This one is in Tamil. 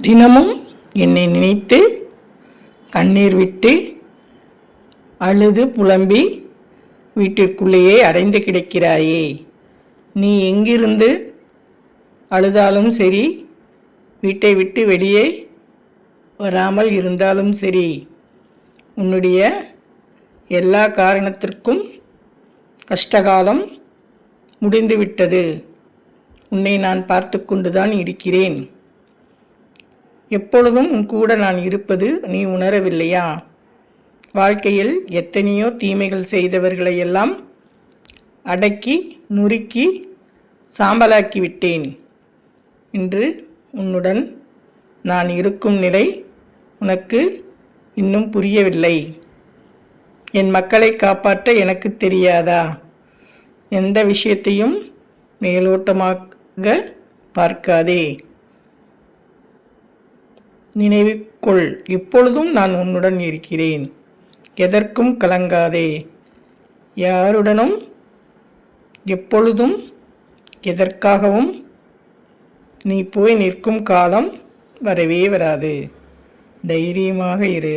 தினமும் என்னை நினைத்து கண்ணீர் விட்டு அழுது புலம்பி வீட்டிற்குள்ளேயே அடைந்து கிடக்கிறாயே. நீ எங்கிருந்து அழுதாலும் சரி, வீட்டை விட்டு வெளியே வராமல் இருந்தாலும் சரி, உன்னுடைய எல்லா காரணத்திற்கும் கஷ்டகாலம் முடிந்துவிட்டது. உன்னை நான் பார்த்து கொண்டுதான் இருக்கிறேன். எப்பொழுதும் உன் கூட நான் இருப்பது நீ உணரவில்லையா? வாழ்க்கையில் எத்தனையோ தீமைகள் செய்தவர்களை எல்லாம் அடக்கி நுறுக்கி சாம்பலாக்கி விட்டேன். இன்று உன்னுடன் நான் இருக்கும் நிலை உனக்கு இன்னும் புரியவில்லை. என் மக்களை காப்பாற்ற எனக்கு தெரியாதா? எந்த விஷயத்தையும் மேலோட்டமாக பார்க்காதே. நினைவுக்குள் இப்பொழுதும் நான் உன்னுடன் இருக்கிறேன். எதற்கும் கலங்காதே. யாருடனும் எப்பொழுதும் எதற்காகவும் நீ போய் நிற்கும் காலம் வரவே வராது. தைரியமாக இரு.